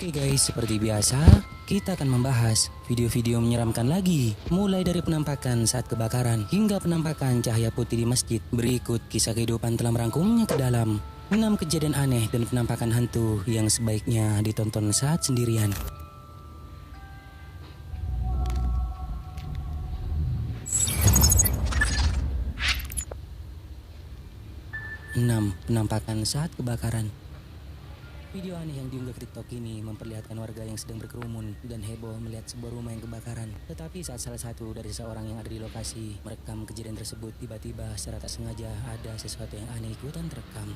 Oke guys, seperti biasa, kita akan membahas video-video menyeramkan lagi. Mulai dari penampakan saat kebakaran, hingga penampakan cahaya putih di masjid. Berikut kisah kehidupan telah merangkumnya ke dalam 6 kejadian aneh dan penampakan hantu yang sebaiknya ditonton saat sendirian. 6. Penampakan saat kebakaran. Video aneh yang diunggah ke TikTok ini memperlihatkan warga yang sedang berkerumun dan heboh melihat sebuah rumah yang kebakaran. Tetapi saat salah satu dari seseorang yang ada di lokasi merekam kejadian tersebut, tiba-tiba secara tak sengaja ada sesuatu yang aneh ikutan terekam.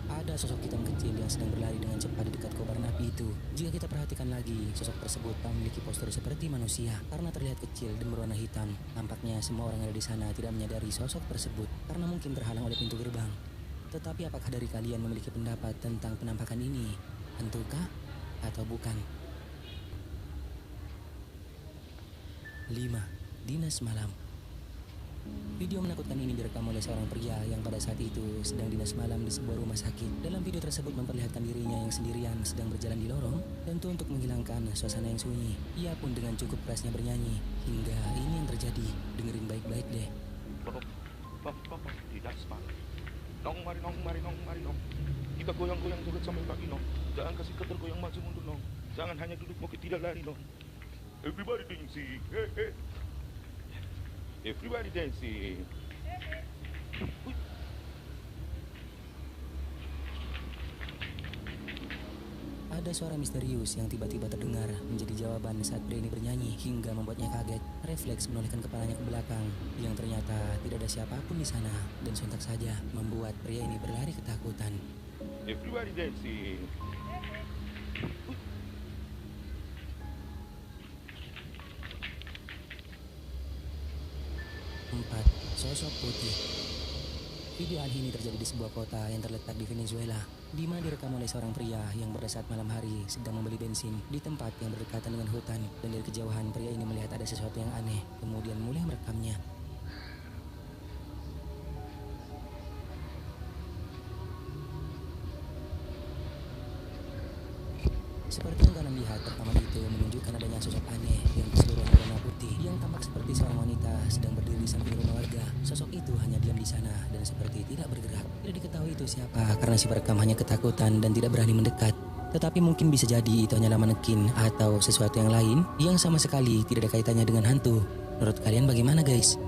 Ada sosok hitam kecil yang sedang berlari dengan cepat di dekat kobaran api itu. Jika kita perhatikan lagi, sosok tersebut tak memiliki postur seperti manusia karena terlihat kecil dan berwarna hitam. Nampaknya semua orang yang ada di sana tidak menyadari sosok tersebut karena mungkin terhalang oleh pintu gerbang. Tetapi apakah dari kalian memiliki pendapat tentang penampakan ini? Hantukah atau bukan? 5. Dinas malam. Video menakutkan ini direkam oleh seorang pria yang pada saat itu sedang dinas malam di sebuah rumah sakit. Dalam video tersebut memperlihatkan dirinya yang sendirian sedang berjalan di lorong, tentu untuk menghilangkan suasana yang sunyi. Ia pun dengan cukup kerasnya bernyanyi. Hingga ini yang terjadi. Dengerin baik-baik deh. Tidak semangat. Nong mari nong. Kita goyang-goyang turut sambil kaki nong. Jangan kasih ketergoyang maju mundur nong. Jangan hanya duduk moki tidak lari nong. Everybody dancing. Hey. Everybody dancing. Ada suara misterius yang tiba-tiba terdengar menjadi jawaban saat pria ini bernyanyi hingga membuatnya kaget. Refleks menolehkan kepalanya ke belakang yang ternyata tidak ada siapapun di sana dan sontak saja membuat pria ini berlari ketakutan. Everybody dancing. 4. Sosok putih. Video aneh ini terjadi di sebuah kota yang terletak di Venezuela, di mana direkam oleh seorang pria yang pada saat malam hari sedang membeli bensin di tempat yang berdekatan dengan hutan. Dan dari kejauhan pria ini melihat ada sesuatu yang aneh, kemudian mulai merekamnya. Seperti yang kalian lihat, rekaman itu menunjukkan adanya sosok aneh yang keseluruhan berwarna putih yang tampak seperti seorang wanita sedang berdiri di samping rumah warga. Sosok itu hanya diam di sana dan seperti tidak bergerak. Tidak diketahui itu siapa karena si perekam hanya ketakutan dan tidak berani mendekat. Tetapi mungkin bisa jadi itu hanyalah manekin atau sesuatu yang lain yang sama sekali tidak ada kaitannya dengan hantu. Menurut kalian bagaimana guys?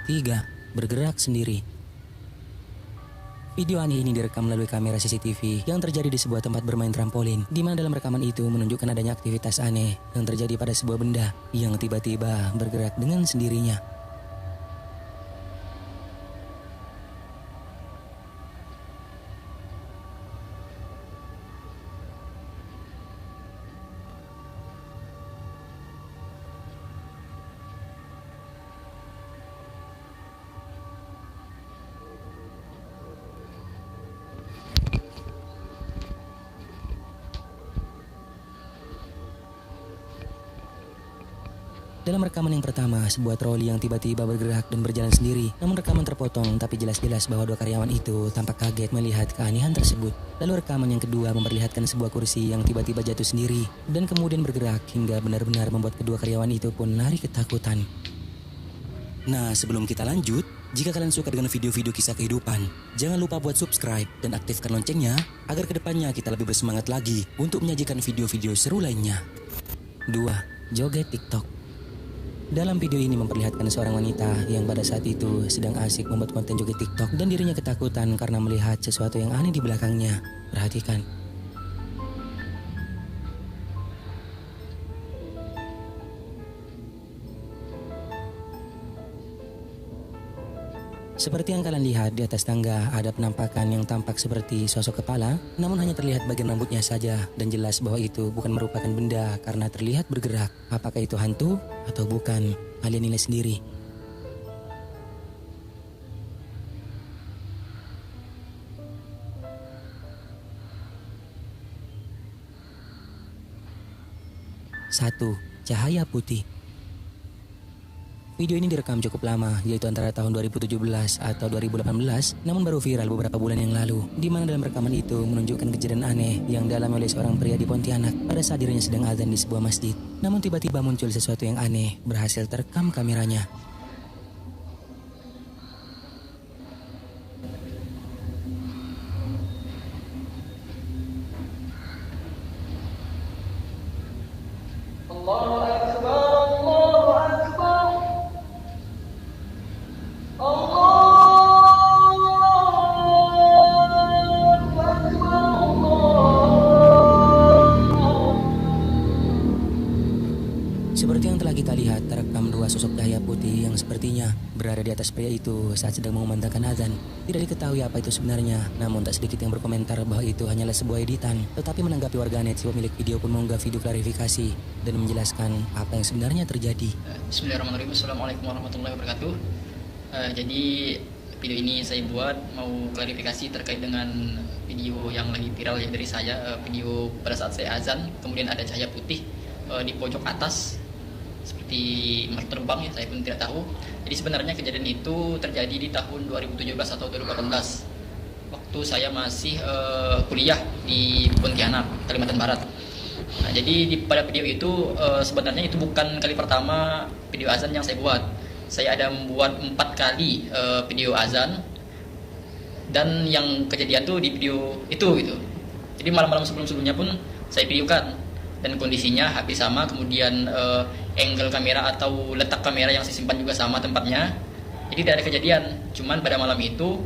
3. Bergerak sendiri. Video aneh ini direkam melalui kamera CCTV yang terjadi di sebuah tempat bermain trampolin, di mana dalam rekaman itu menunjukkan adanya aktivitas aneh yang terjadi pada sebuah benda yang tiba-tiba bergerak dengan sendirinya. Dalam rekaman yang pertama, sebuah troli yang tiba-tiba bergerak dan berjalan sendiri. Namun rekaman terpotong, tapi jelas-jelas bahwa dua karyawan itu tampak kaget melihat keanehan tersebut. Lalu rekaman yang kedua memperlihatkan sebuah kursi yang tiba-tiba jatuh sendiri dan kemudian bergerak hingga benar-benar membuat kedua karyawan itu pun lari ketakutan. Nah, sebelum kita lanjut, jika kalian suka dengan video-video kisah kehidupan, jangan lupa buat subscribe dan aktifkan loncengnya agar kedepannya kita lebih bersemangat lagi untuk menyajikan video-video seru lainnya. 2. Joget TikTok. Dalam video ini memperlihatkan seorang wanita yang pada saat itu sedang asik membuat konten joget TikTok dan dirinya ketakutan karena melihat sesuatu yang aneh di belakangnya. Perhatikan. Seperti yang kalian lihat di atas tangga, ada penampakan yang tampak seperti sosok kepala, namun hanya terlihat bagian rambutnya saja dan jelas bahwa itu bukan merupakan benda karena terlihat bergerak. Apakah itu hantu atau bukan? Kalian nilai sendiri. 4. 1. Cahaya putih. Video ini direkam cukup lama, yaitu antara tahun 2017 atau 2018, namun baru viral beberapa bulan yang lalu, di mana dalam rekaman itu menunjukkan kejadian aneh yang dialami oleh seorang pria di Pontianak pada saat dirinya sedang azan di sebuah masjid. Namun tiba-tiba muncul sesuatu yang aneh, berhasil terekam kameranya. Allahu Akbar, Allahu Akbar. Seperti yang telah kita lihat, terekam dua sosok cahaya putih yang sepertinya berada di atas pria itu saat sedang mengumandangkan azan. Tidak diketahui apa itu sebenarnya, namun tak sedikit yang berkomentar bahwa itu hanyalah sebuah editan. Tetapi menanggapi warganet, si pemilik video pun mengunggah video klarifikasi dan menjelaskan apa yang sebenarnya terjadi. Bismillahirrahmanirrahim. Assalamualaikum warahmatullahi wabarakatuh. Jadi video ini saya buat mau klarifikasi terkait dengan video yang lagi viral ya dari saya, video pada saat saya azan, kemudian ada cahaya putih di pojok atas seperti makhluk terbang ya, saya pun tidak tahu. Jadi sebenarnya kejadian itu terjadi di tahun 2017 atau 2018 waktu saya masih kuliah di Pontianak, Kalimantan Barat. Nah, jadi pada video itu sebenarnya itu bukan kali pertama video azan yang saya buat. Saya ada membuat 4 kali video azan, dan yang kejadian tuh di video itu gitu. Jadi malam-malam sebelum-sebelumnya pun saya videokan, dan kondisinya hampir sama, kemudian angle kamera atau letak kamera yang saya simpan juga sama tempatnya. Jadi tidak ada kejadian, cuman pada malam itu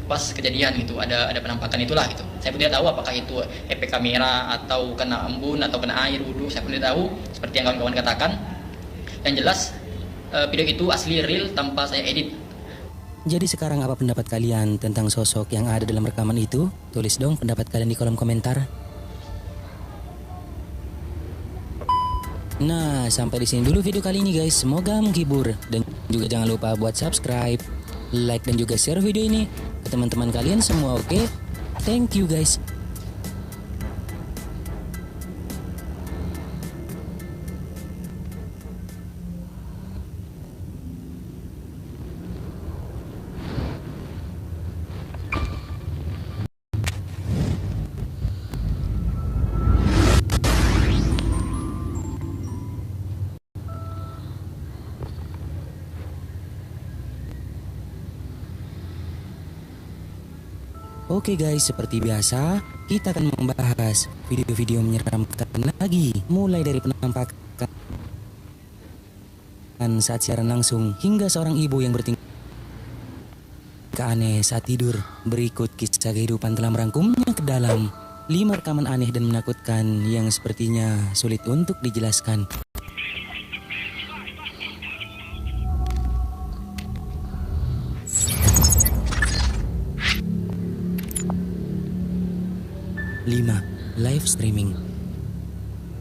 pas kejadian gitu ada penampakan itulah gitu. Saya pun tidak tahu apakah itu efek kamera atau kena embun atau kena air wudhu, saya pun tidak tahu, seperti yang kawan-kawan katakan. Yang jelas video itu asli real tanpa saya edit. Jadi sekarang apa pendapat kalian tentang sosok yang ada dalam rekaman itu? Tulis dong pendapat kalian di kolom komentar. Nah, sampai di sini dulu video kali ini guys. Semoga menghibur, dan juga jangan lupa buat subscribe, like, dan juga share video ini ke teman-teman kalian semua, oke? Thank you guys. Oke guys, seperti biasa, kita akan membahas video-video menyeramkan lagi. Mulai dari penampakan saat siaran langsung, hingga seorang ibu yang bertingkah aneh saat tidur. Berikut kisah kehidupan telah merangkumnya ke dalam 5 rekaman aneh dan menakutkan yang sepertinya sulit untuk dijelaskan. Live streaming.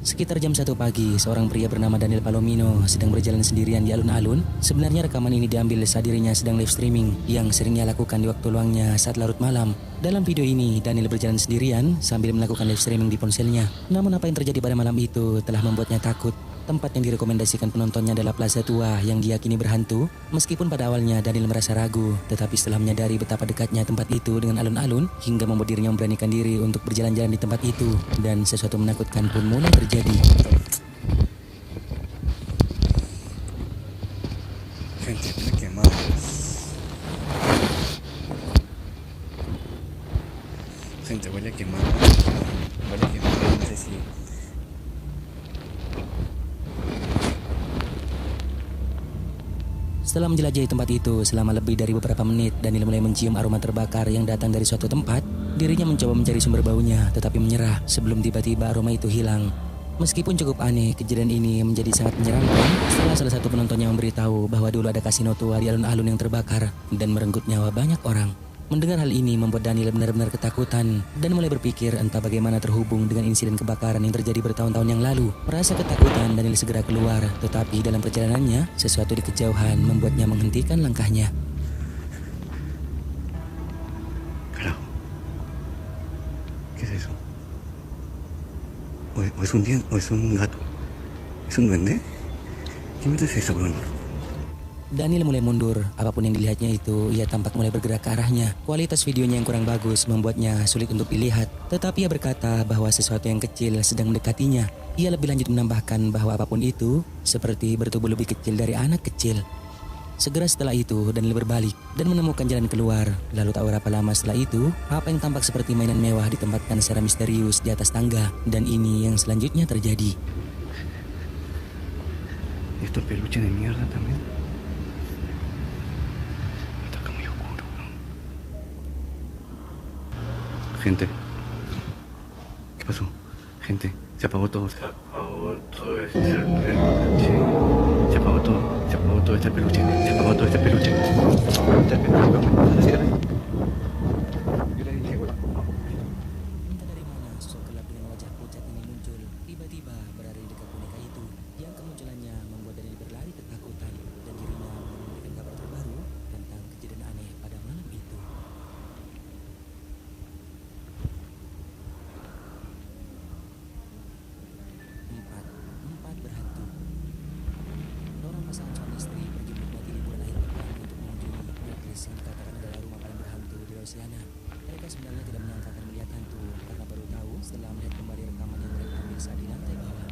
Sekitar jam 1 pagi, seorang pria bernama Daniel Palomino sedang berjalan sendirian di alun-alun. Sebenarnya rekaman ini diambil saat dirinya sedang live streaming yang sering ia lakukan di waktu luangnya saat larut malam. Dalam video ini, Daniel berjalan sendirian sambil melakukan live streaming di ponselnya. Namun apa yang terjadi pada malam itu telah membuatnya takut. Tempat yang direkomendasikan penontonnya adalah plaza tua yang diyakini berhantu. Meskipun pada awalnya Daniel merasa ragu, tetapi setelah menyadari betapa dekatnya tempat itu dengan alun-alun, hingga membuat dirinya memberanikan diri untuk berjalan-jalan di tempat itu, dan sesuatu menakutkan pun mulai terjadi. Gente, huele quemado. Gente, huele quemado. Huele quemado, no sé si... Setelah menjelajahi tempat itu selama lebih dari beberapa menit, Daniel mulai mencium aroma terbakar yang datang dari suatu tempat. Dirinya mencoba mencari sumber baunya, tetapi menyerah sebelum tiba-tiba aroma itu hilang. Meskipun cukup aneh, kejadian ini menjadi sangat menyeramkan setelah salah satu penontonnya memberitahu bahwa dulu ada kasino tua di alun-alun yang terbakar dan merenggut nyawa banyak orang. Mendengar hal ini membuat Daniel benar-benar ketakutan dan mulai berpikir entah bagaimana terhubung dengan insiden kebakaran yang terjadi bertahun-tahun yang lalu. Merasa ketakutan, Daniel segera keluar, tetapi dalam perjalanannya sesuatu di kejauhan membuatnya menghentikan langkahnya. Carajo. ¿Qué es eso? ¿O es un gato? Es un duende. ¿Qué es eso, Bruno? Daniel mulai mundur, apapun yang dilihatnya itu, ia tampak mulai bergerak ke arahnya. Kualitas videonya yang kurang bagus membuatnya sulit untuk dilihat. Tetapi ia berkata bahwa sesuatu yang kecil sedang mendekatinya. Ia lebih lanjut menambahkan bahwa apapun itu, seperti bertubuh lebih kecil dari anak kecil. Segera setelah itu, Daniel berbalik dan menemukan jalan keluar. Lalu tak berapa lama setelah itu, apa yang tampak seperti mainan mewah ditempatkan secara misterius di atas tangga. Dan ini yang selanjutnya terjadi. Estos peluches de mierda también. Gente, ¿qué pasó? Gente, se apagó todo. Se apagó todo este peluche. Se apagó todo este peluche. Se apagó todo este peluche. Entah dari mana sosok gelap dengan wajah pucat ini muncul, tiba-tiba berada di dekat boneka itu. Yang kemunculannya membuat Daniel berlari ketakutan dan dirinya memberikan kabar terbaru tentang kejadian aneh pada malam itu. Empat berhantu. Seorang pasangan suami istri pergi menikmati liburan akhir pekan untuk mengunjungi Netflix yang dikatakan adalah rumah paling berhantu di Louisiana. Mereka sebenarnya tidak menyangka akan melihat hantu karena baru tahu setelah melihat kembali rekaman yang mereka ambil saat di lantai bawah.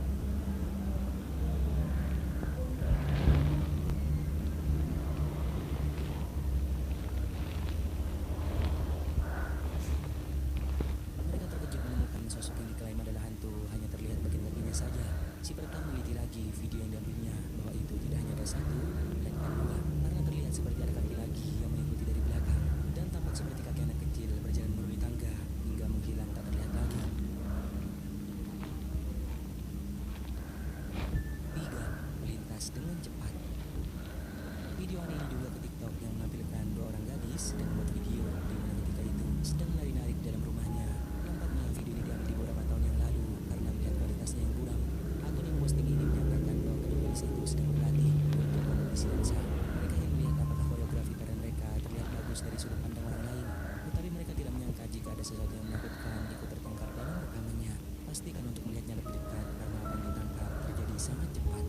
Mereka terkejut menemukan sosok yang diklaim adalah hantu hanya terlihat bagian kakinya saja. Si perekam meneliti lagi video yang diambilnya bahwa itu tidak hanya ada satu, melainkan dua, karena terlihat seperti ada kaki lagi yang mengikuti dari belakang dan tampak seperti kaki anak kecil berjalan menuruni tangga hingga menghilang tak terlihat lagi. 3. Melintas dengan cepat. Video aneh ini juga ke TikTok yang menampilkan dua orang gadis dan membuat video di mana ketika itu sedang menari-nari di dalam rumahnya. Nampaknya video ini diambil di beberapa tahun yang lalu karena melihat kualitasnya yang kurang. Akun yang memposting ini menyatakan bahwa kedua gadis itu sedang berlatih untuk kompetisi dansa. Mereka ingin melihat apakah koreografi tarian mereka terlihat bagus dari sudut pandang orang lain. Tetapi mereka tidak menyangka jika ada sesuatu yang menakutkan ikut tertangkap dalam rekamannya. Pastikan untuk melihatnya lebih dekat karena apa yang ditangkap terjadi sangat cepat.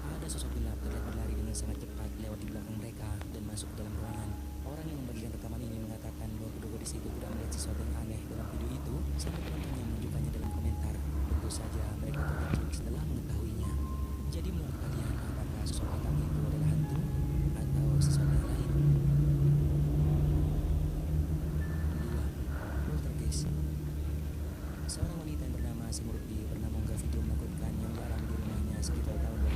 Ada sosok gelap terlihat berlari dengan sangat cepat lewat di belakang mereka dan masuk ke dalam ruangan. Orang yang membagikan rekaman ini mengatakan bahwa kedua gadis itu tidak melihat sesuatu yang aneh dalam video itu sampai penontonnya menunjukkannya dalam komentar. Tentu saja mereka terkejut setelah mengetahuinya. Jadi menurut kalian apakah sosok hitam itu adalah hantu atau sesuatu yang lain? 2. Poltergeist. Seorang wanita yang bernama Simurti pernah mengunggah video menakutkan yang dialami di rumahnya sekitar tahun 2000.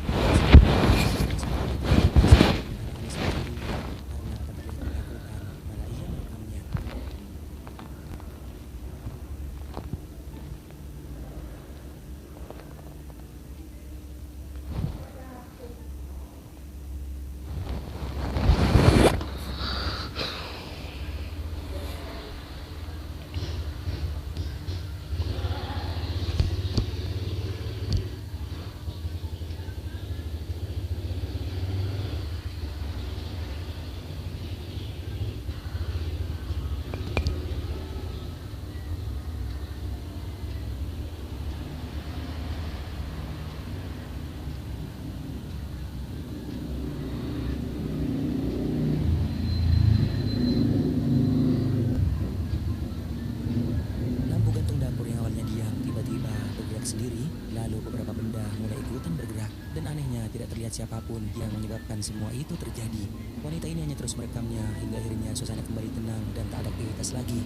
sendiri, lalu beberapa benda mulai ikutan bergerak dan anehnya tidak terlihat siapapun yang menyebabkan semua itu terjadi. Wanita ini hanya terus merekamnya hingga akhirnya suasana kembali tenang dan tak ada aktivitas lagi.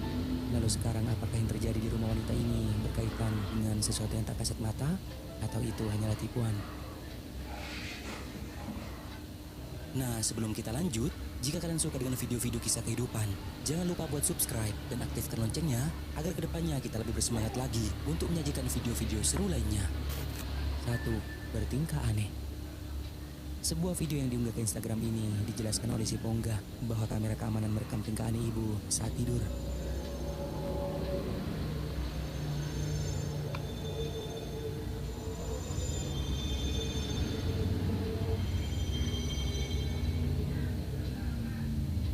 Lalu sekarang apakah yang terjadi di rumah wanita ini berkaitan dengan sesuatu yang tak kasat mata atau itu hanyalah tipuan? Nah, sebelum kita lanjut, jika kalian suka dengan video-video kisah kehidupan, jangan lupa buat subscribe dan aktifkan loncengnya agar kedepannya kita lebih bersemangat lagi untuk menyajikan video-video seru lainnya. 1. Bertingkah aneh. Sebuah video yang diunggah ke Instagram ini dijelaskan oleh si pengunggah bahwa kamera keamanan merekam tingkah aneh ibu saat tidur.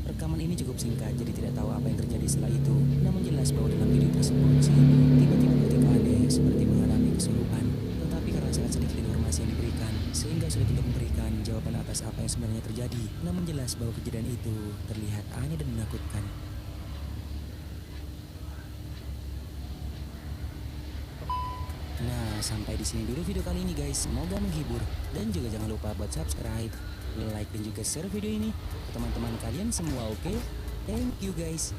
Rekaman ini cukup singkat, jadi tidak tahu apa yang terjadi setelah itu. Namun jelas bahwa dalam video tersebut si ibu tiba-tiba bertingkah aneh seperti mengalami kesurupan. Tetapi karena sangat sedikit informasi yang diberikan, sehingga sulit untuk memberikan jawaban atas apa yang sebenarnya terjadi. Namun jelas bahwa kejadian itu terlihat aneh dan menakutkan. Nah, sampai di sini dulu video kali ini guys. Semoga menghibur dan juga jangan lupa buat subscribe, like dan juga share video ini ke teman-teman kalian semua, oke? Thank you guys.